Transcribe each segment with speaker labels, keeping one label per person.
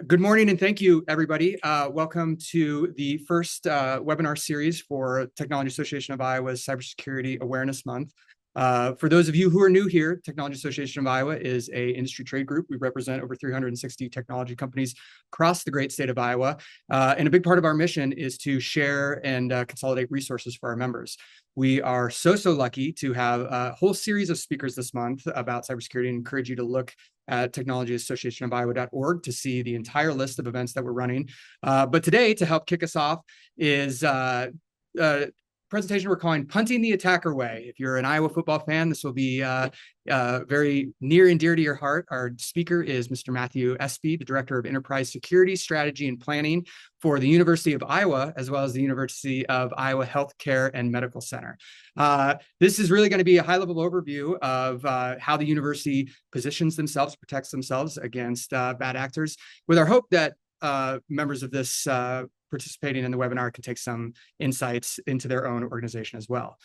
Speaker 1: Good morning and thank you, everybody. Welcome to the first webinar series for Technology Association of Iowa's Cybersecurity Awareness Month. For those of you who are new here, Technology Association of Iowa is an industry trade group. We represent over 360 technology companies across the great state of Iowa. And a big part of our mission is to share and consolidate resources for our members. We are so lucky to have a whole series of speakers this month about cybersecurity and encourage you to look at technologyassociationofiowa.org to see the entire list of events that we're running. But today, to help kick us off, is a presentation we're calling Punting the Attacker Way. If you're an Iowa football fan, this will be very near and dear to your heart. Our speaker is Mr. Matthew Espy, the Director of Enterprise Security, Strategy, and Planning for the University of Iowa, as well as the University of Iowa Healthcare and Medical Center. This is really going to be a high-level overview of how the university positions themselves, protects themselves against bad actors, with our hope that members of this participating in the webinar can take some insights into their own organization as well.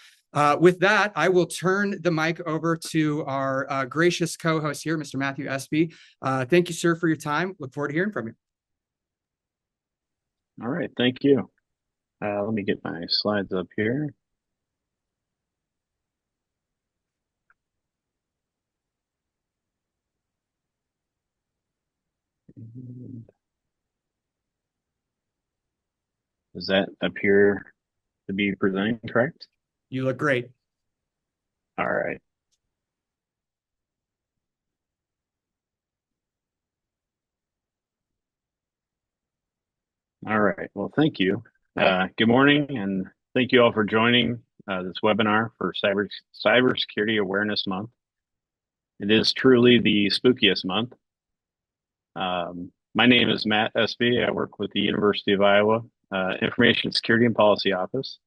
Speaker 1: With that, I will turn the mic over to our gracious co-host here, Mr. Matthew Espy. Thank you, sir, for your time. Look forward to hearing from you.
Speaker 2: All right, thank you. Let me get my slides up here. Does that appear to be presenting correct?
Speaker 1: You look great.
Speaker 2: All right. All right, well, thank you. Good morning, and thank you all for joining this webinar for Cybersecurity Awareness Month. It is truly the spookiest month. My name is Matt Espy. I work with the University of Iowa Information Security and Policy Office.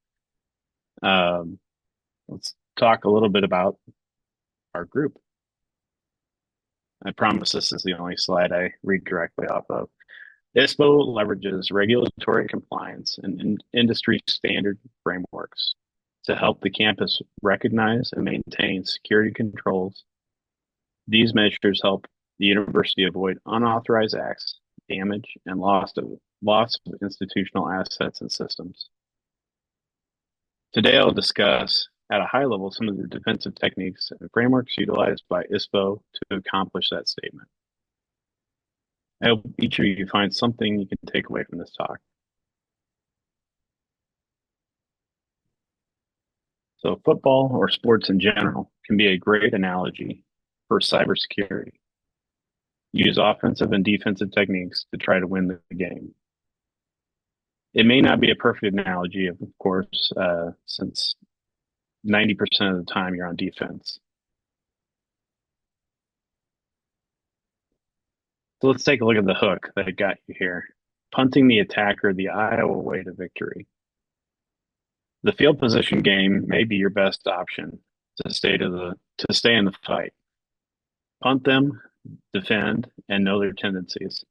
Speaker 2: Let's talk a little bit about our group. I promise this is the only slide I read directly off of. ISPO leverages regulatory compliance and industry standard frameworks to help the campus recognize and maintain security controls. These measures help the university avoid unauthorized acts, damage, and loss of institutional assets and systems. Today, I'll discuss at a high level some of the defensive techniques and frameworks utilized by ISPO to accomplish that statement. I hope each of you find something you can take away from this talk. So football or sports in general can be a great analogy for cybersecurity. Use offensive and defensive techniques to try to win the game. It may not be a perfect analogy, of course, since 90% of the time you're on defense. So let's take a look at the hook that got you here. Punting the attacker the Iowa way to victory. The field position game may be your best option to stay in the fight. Punt them, defend, and know their tendencies.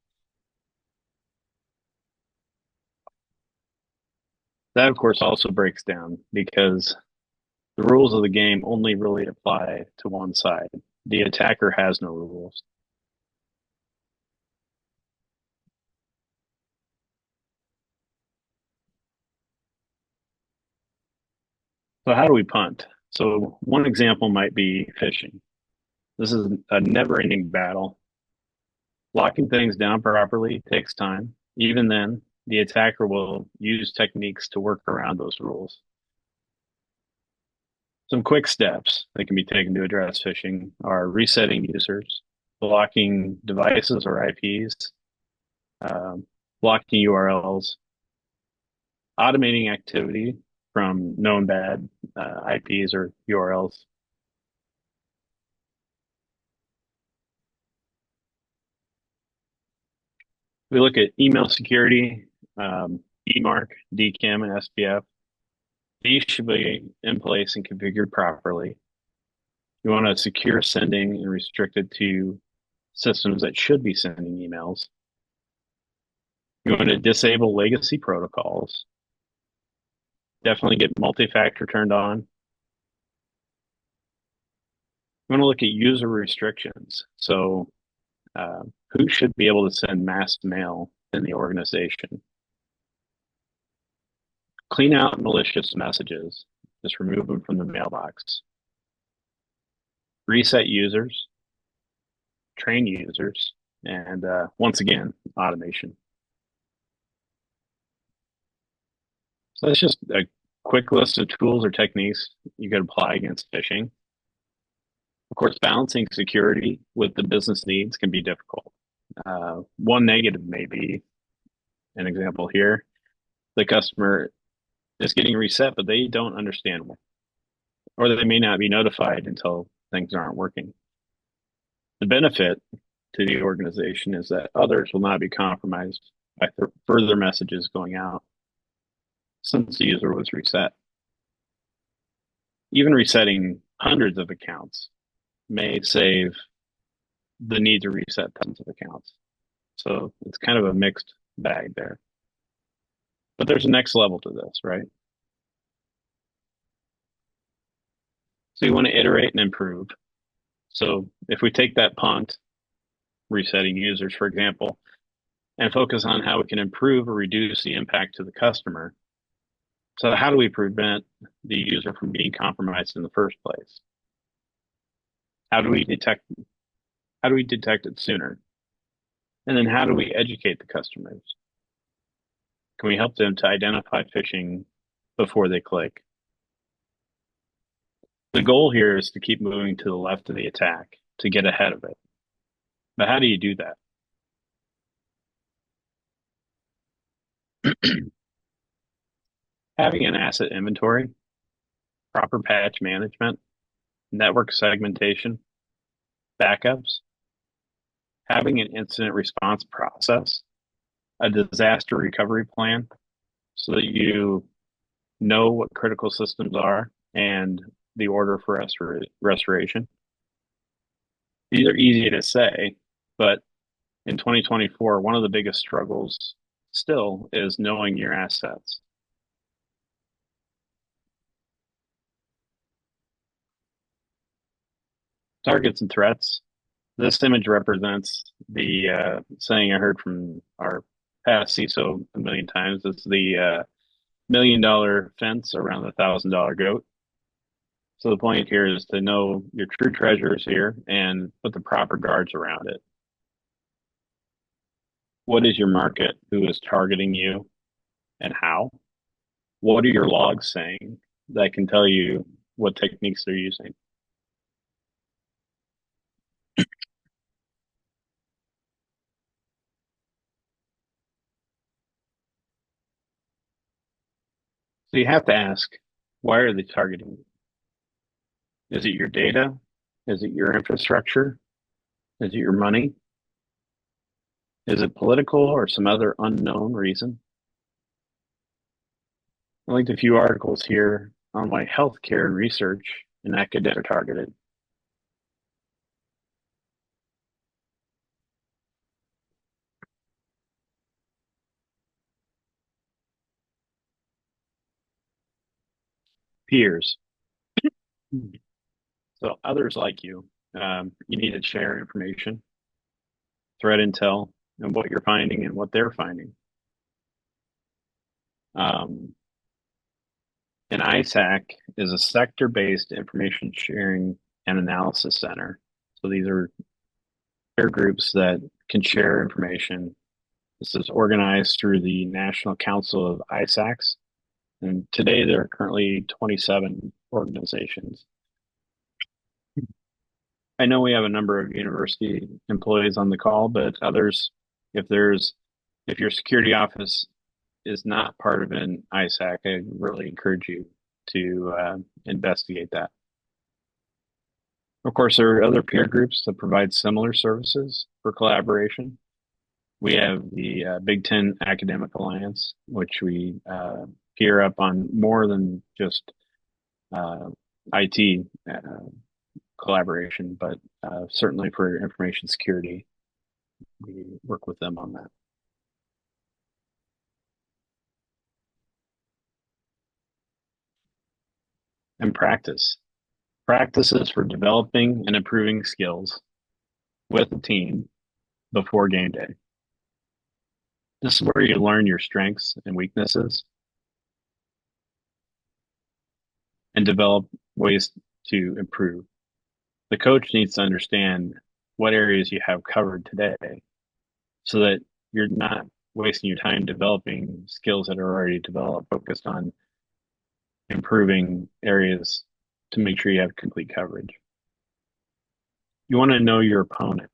Speaker 2: That, of course, also breaks down because the rules of the game only really apply to one side. The attacker has no rules. So how do we punt? So one example might be phishing. This is a never-ending battle. Locking things down properly takes time. Even then, the attacker will use techniques to work around those rules. Some quick steps that can be taken to address phishing are resetting users, blocking devices or IPs, blocking URLs, automating activity from known bad IPs or URLs. We look at email security, DMARC, DKIM, and SPF. These should be in place and configured properly. You want to secure sending and restrict it to systems that should be sending emails. You want to disable legacy protocols. Definitely get multi-factor turned on. You want to look at user restrictions. So Who should be able to send mass mail in the organization? Clean out malicious messages. Just remove them from the mailbox. Reset users, train users, and once again, automation. So that's just a quick list of tools or techniques you could apply against phishing. Of course, balancing security with the business needs can be difficult. One negative may be an example here. The customer is getting reset, but they don't understand why, or they may not be notified until things aren't working. The benefit to the organization is that others will not be compromised by further messages going out since the user was reset. Even resetting hundreds of accounts may save the need to reset tons of accounts. So it's kind of a mixed bag there. But there's a next level to this, right? So you want to iterate and improve. So if we take that punt, resetting users, for example, and focus on how we can improve or reduce the impact to the customer. So how do we prevent the user from being compromised in the first place? How do we detect it sooner? And then how do we educate the customers? Can we help them to identify phishing before they click? The goal here is to keep moving to the left of the attack to get ahead of it. But how do you do that? Having an asset inventory, proper patch management, network segmentation, backups, having an incident response process, a disaster recovery plan so that you know what critical systems are and the order for restoration. These are easy to say, but in 2024, one of the biggest struggles still is knowing your assets. Targets and threats. This image represents the saying I heard from our past CISO a million times. It's the $1 million fence around the $1,000 goat. So the point here is to know your true treasures here and put the proper guards around it. What is your market? Who is targeting you and how? What are your logs saying that can tell you what techniques they're using? So you have to ask, why are they targeting you? Is it your data? Is it your infrastructure? Is it your money? Is it political or some other unknown reason? I linked a few articles here on why healthcare research and academic are targeted. Peers. So others like you. You need to share information, threat intel, and what you're finding and what they're finding. An ISAC is a sector-based information sharing and analysis center. So these are peer groups that can share information. This is organized through the National Council of ISACs. And today there are currently 27 organizations. I know we have a number of university employees on the call, but others, if your security office is not part of an ISAC, I really encourage you to investigate that. Of course, there are other peer groups that provide similar services for collaboration. We have the Big Ten Academic Alliance, which we peer up on more than just IT collaboration, but certainly for information security, we work with them on that. And practice. Practices for developing and improving skills with a team before game day. This is where you learn your strengths and weaknesses and develop ways to improve. The coach needs to understand what areas you have covered today so that you're not wasting your time developing skills that are already developed, focused on improving areas to make sure you have complete coverage. You want to know your opponent.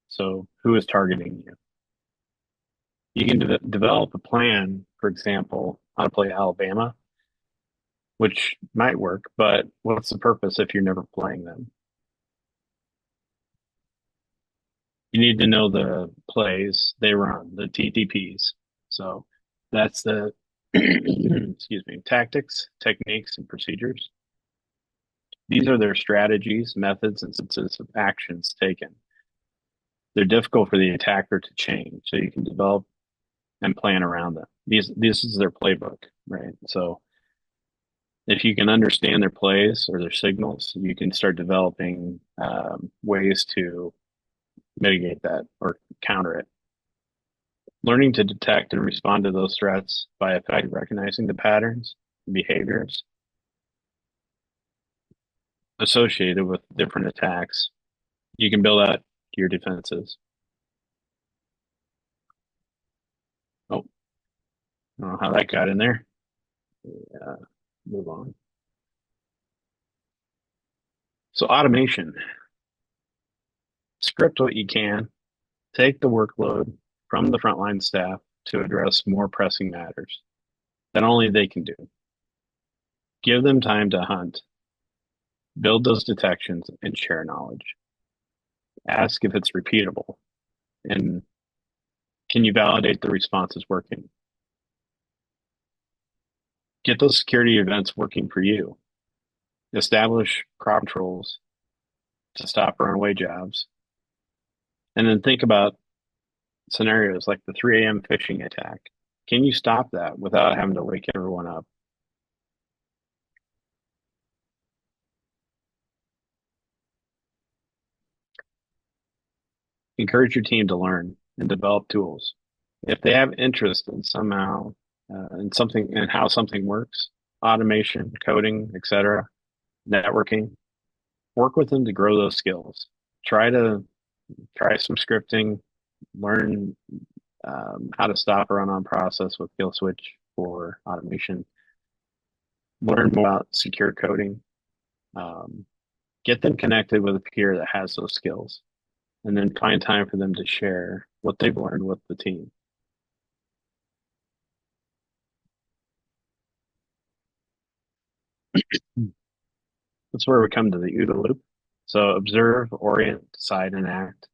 Speaker 2: So who is targeting you? You can develop a plan, for example, how to play Alabama, which might work, but what's the purpose if you're never playing them? You need to know the plays they run, the TTPs. So that's the excuse me, tactics, techniques, and procedures. These are their strategies, methods, and instances of actions taken. They're difficult for the attacker to change, so you can develop and plan around them. This is their playbook, right? So if you can understand their plays or their signals, you can start developing ways to mitigate that or counter it. Learning to detect and respond to those threats by effectively recognizing the patterns and behaviors associated with different attacks, you can build out your defenses. Oh, I don't know how that got in there. Move on. So automation, script what you can, take the workload from the frontline staff to address more pressing matters that only they can do. Give them time to hunt, build those detections, and share knowledge. Ask if it's repeatable, and can you validate the response is working? Get those security events working for you. Establish crop controls to stop runaway jobs. And then think about scenarios like the 3 a.m. phishing attack. Can you stop that without having to wake everyone up? Encourage your team to learn and develop tools. If they have interest in somehow in something and how something works, automation, coding, etc., networking, work with them to grow those skills. Try some scripting, learn how to stop a run-on process with kill switch for automation. Learn more about secure coding. Get them connected with a peer that has those skills, and then find time for them to share what they've learned with the team. That's where we come to the OODA loop. So observe, orient, decide, and act.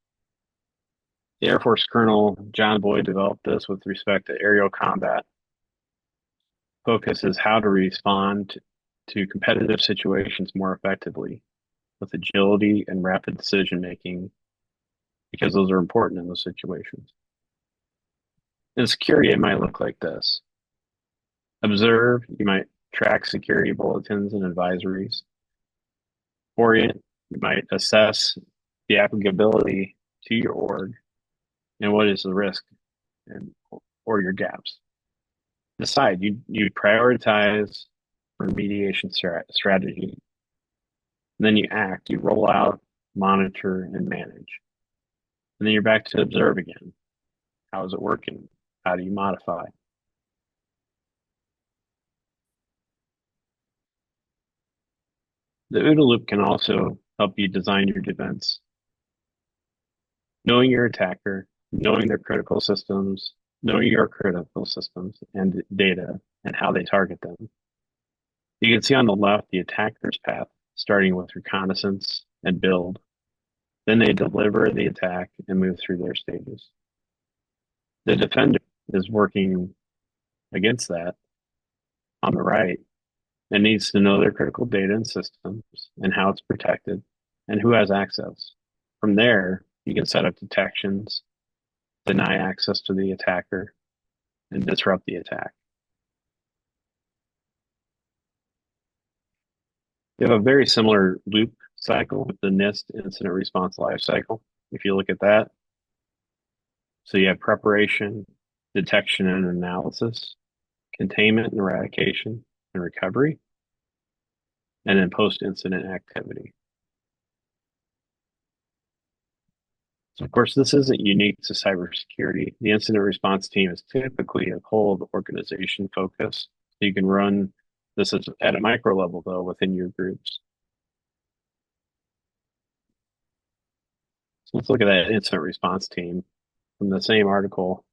Speaker 2: The Air Force Colonel John Boyd developed this with respect to aerial combat. Focus is how to respond to competitive situations more effectively with agility and rapid decision making, because those are important in those situations. In security, it might look like this. Observe, you might track security bulletins and advisories. Orient, you might assess the applicability to your org and what is the risk or your gaps. Decide, you prioritize remediation strategy. And then you act, you roll out, monitor, and manage. And then you're back to observe again. How is it working? How do you modify? The OODA loop can also help you design your defense. Knowing your attacker, knowing their critical systems, knowing your critical systems and data and how they target them. You can see on the left the attacker's path, starting with reconnaissance and build. Then they deliver the attack and move through their stages. The defender is working against that on the right and needs to know their critical data and systems and how it's protected and who has access. From there, you can set up detections, deny access to the attacker, and disrupt the attack. You have a very similar loop cycle with the NIST incident response life cycle. If you look at that, So you have preparation, detection and analysis, containment and eradication and recovery, and then post-incident activity. So of course, this isn't unique to cybersecurity. The incident response team is typically a whole organization focus. So you can run this at a micro level, though, within your groups. So let's look at that incident response team from the same article.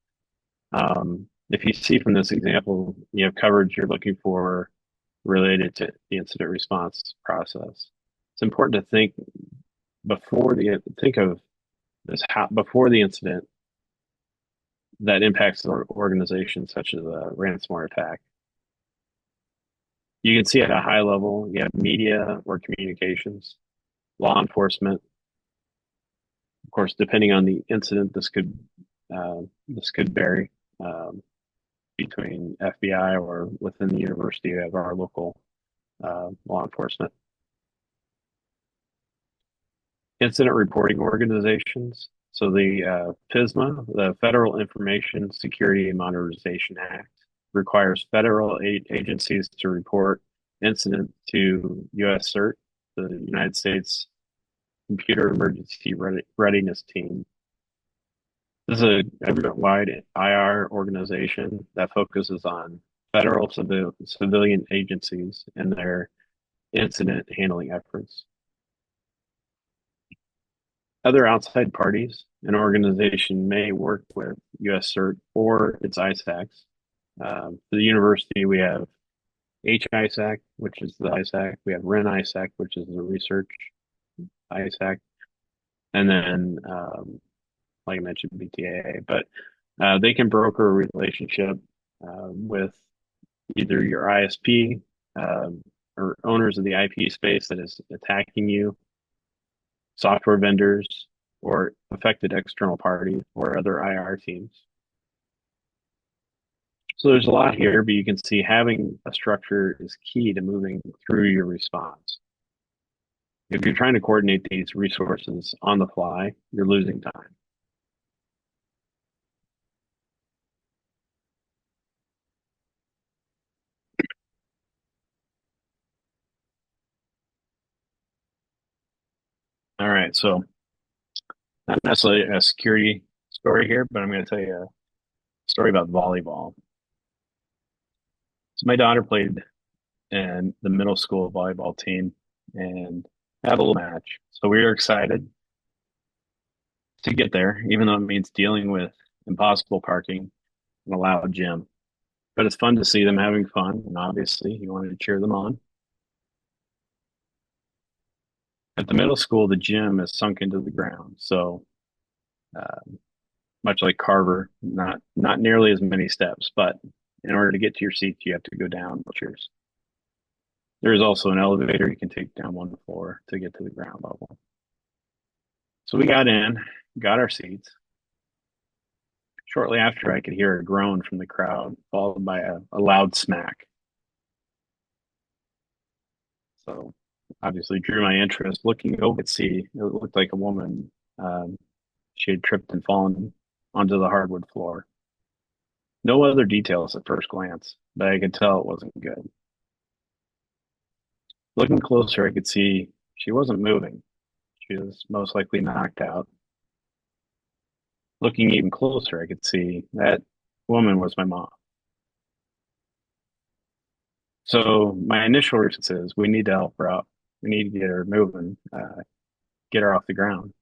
Speaker 2: If you see from this example, you have coverage you're looking for related to the incident response process. It's important to think of this before the incident that impacts the organization, such as a ransomware attack. You can see at a high level, you have media or communications, law enforcement. Of course, depending on the incident, this could vary between FBI or within the university. You have our local law enforcement. Incident reporting organizations. So the FISMA, the Federal Information Security and Modernization Act, requires federal agencies to report incident to U.S. CERT, the United States Computer Emergency Readiness Team. This is a government-wide IR organization that focuses on federal civilian agencies and their incident handling efforts. Other outside parties, an organization may work with U.S. CERT or its ISACs. For the university, we have HISAC, which is the ISAC. We have REN ISAC, which is the research ISAC. And then, like I mentioned, BTAA. But they can broker a relationship with either your ISP or owners of the IP space that is attacking you, software vendors, or affected external parties or other IR teams. So there's a lot here, but you can see having a structure is key to moving through your response. If you're trying to coordinate these resources on the fly, you're losing time. All right, so not necessarily a security story here, but I'm going to tell you a story about volleyball. So my daughter played in the middle school volleyball team and had a little match. So we were excited to get there, even though it means dealing with impossible parking and a loud gym. But it's fun to see them having fun, and obviously you wanted to cheer them on. At the middle school, the gym is sunk into the ground, so uh, much like Carver, not nearly as many steps, but in order to get to your seats, you have to go down chairs. There is also an elevator you can take down one floor to get to the ground level. So we got in, got our seats. Shortly after, I could hear a groan from the crowd, followed by a loud smack. So obviously drew my interest. Looking over, could see it looked like a woman. She had tripped and fallen onto the hardwood floor. No other details at first glance, but I could tell it wasn't good. Looking closer, I could see she wasn't moving. She was most likely knocked out. Looking even closer, I could see that woman was my mom. So my initial response is, we need to help her out. We need to get her moving, get her off the ground.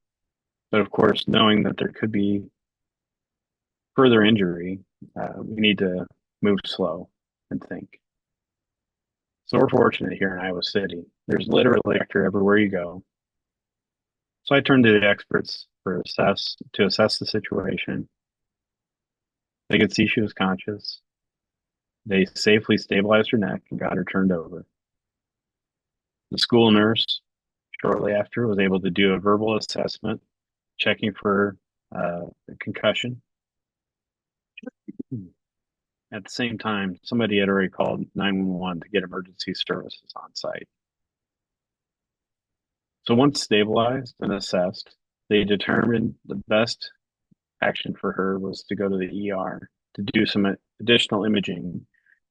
Speaker 2: But of course, knowing that there could be further injury, we need to move slow and think. So we're fortunate here in Iowa City. There's literally a doctor everywhere you go. So I turned to the experts to assess the situation. They could see she was conscious. They safely stabilized her neck and got her turned over. The school nurse, shortly after, was able to do a verbal assessment, checking for a concussion. At the same time, somebody had already called 911 to get emergency services on site. So once stabilized and assessed, they determined the best action for her was to go to the ER to do some additional imaging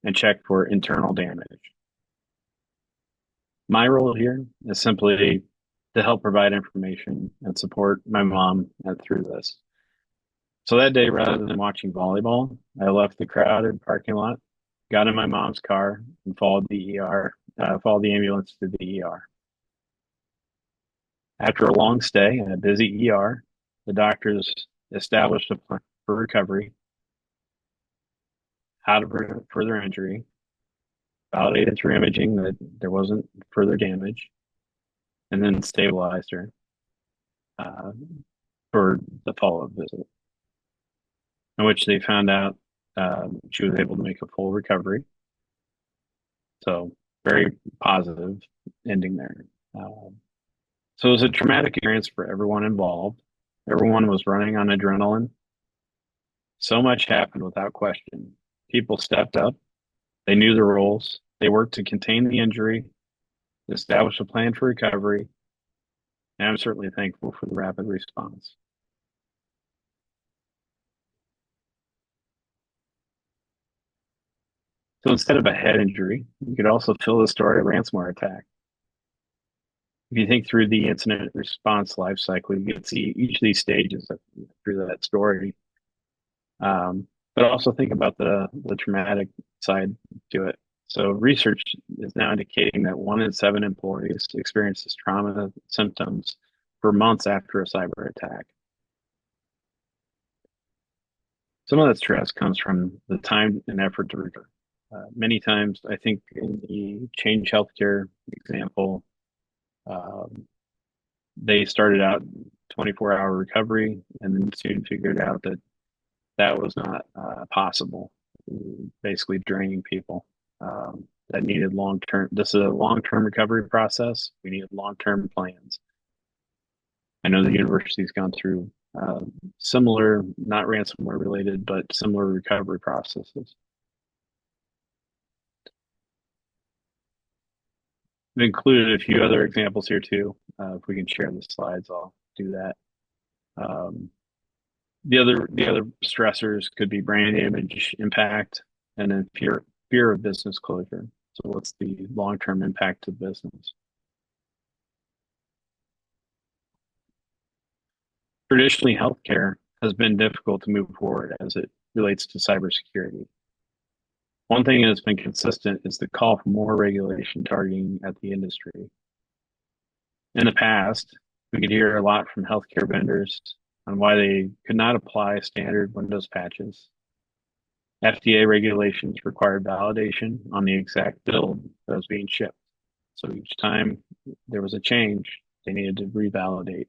Speaker 2: and check for internal damage. My role here is simply to help provide information and support my mom through this. So that day, rather than watching volleyball, I left the crowded parking lot, got in my mom's car, and followed the ambulance to the ER. After a long stay in a busy ER, the doctors established a plan for recovery, how to prevent further injury, validated through imaging that there wasn't further damage, and then stabilized her uh, for the follow-up visit, in which they found out she was able to make a full recovery. So very positive ending there. So it was a traumatic experience for everyone involved. Everyone was running on adrenaline. So much happened without question. People stepped up. They knew the roles. They worked to contain the injury, establish a plan for recovery, and I'm certainly thankful for the rapid response. So instead of a head injury, you could also fill the story of a ransomware attack. If you think through the incident response life cycle, you can see each of these stages through that story. But also think about the traumatic side to it. So research is now indicating that 1 in 7 employees experiences trauma symptoms for months after a cyber attack. Some of that stress comes from the time and effort to recover. Many times, I think in the Change Healthcare example, they started out 24-hour recovery and then soon figured out that that was not possible, basically draining people that needed long-term. This is a long-term recovery process. We needed long-term plans. I know the university's gone through similar, not ransomware related, but similar recovery processes. I've included a few other examples here too. If we can share the slides, I'll do that. The other stressors could be brand image impact and then fear of business closure. So what's the long-term impact to business? Traditionally, healthcare has been difficult to move forward as it relates to cybersecurity. One thing that has been consistent is the call for more regulation targeting at the industry. In the past, we could hear a lot from healthcare vendors on why they could not apply standard Windows patches. FDA regulations required validation on the exact build that was being shipped. So each time there was a change, they needed to revalidate.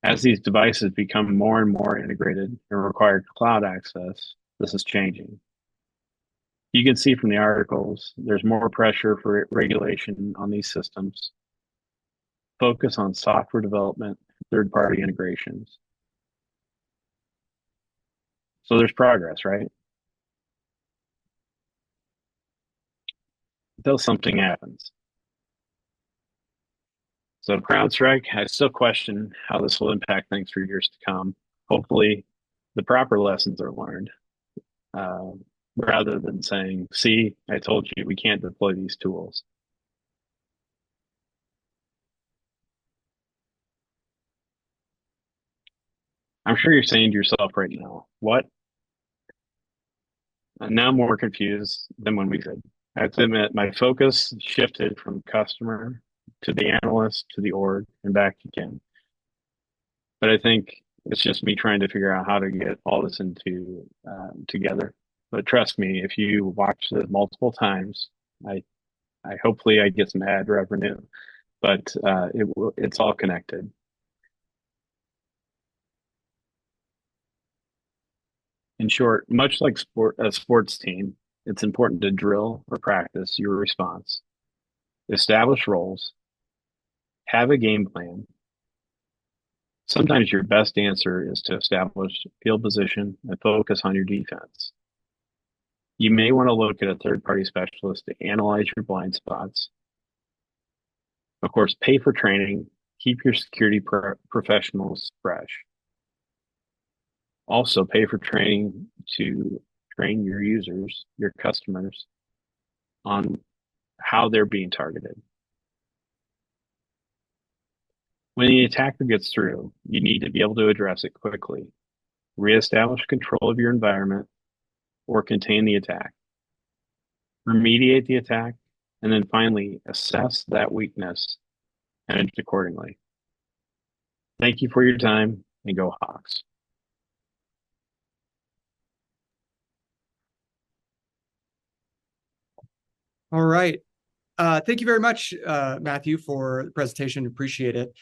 Speaker 2: As these devices become more and more integrated and require cloud access, this is changing. You can see from the articles, there's more pressure for regulation on these systems. Focus on software development, third-party integrations. So there's progress, right? Until something happens. So CrowdStrike, I still question how this will impact things for years to come. Hopefully, the proper lessons are learned, rather than saying, "See, I told you we can't deploy these tools." I'm sure you're saying to yourself right now, "What?" I'm now more confused than when we did. I have to admit, my focus shifted from customer to the analyst to the org and back again. But I think it's just me trying to figure out how to get all this into together. But trust me, if you watch it multiple times, I hopefully I get some ad revenue, but it's all connected. In short, much like a sports team, it's important to drill or practice your response, establish roles, have a game plan. Sometimes your best answer is to establish field position and focus on your defense. You may want to look at a third-party specialist to analyze your blind spots. Of course, pay for training, keep your security professionals fresh. Also, pay for training to train your users, your customers, on how they're being targeted. When the attacker gets through, you need to be able to address it quickly, reestablish control of your environment, or contain the attack, remediate the attack, and then finally assess that weakness and act accordingly. Thank you for your time, and go Hawks.
Speaker 1: All right. Thank you very much, Matthew, for the presentation. Appreciate it.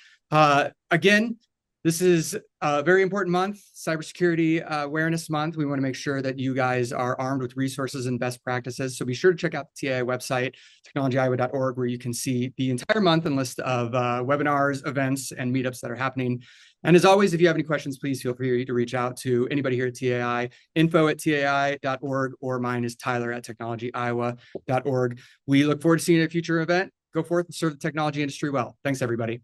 Speaker 1: Again, this is a very important month, Cybersecurity Awareness Month. We want to make sure that you guys are armed with resources and best practices. So be sure to check out the TAI website, technologyiowa.org, where you can see the entire month and list of webinars, events, and meetups that are happening. And as always, if you have any questions, please feel free to reach out to anybody here at TAI, info@tai.org, or mine is tyler@technologyiowa.org. We look forward to seeing you at a future event. Go forth and serve the technology industry well. Thanks, everybody.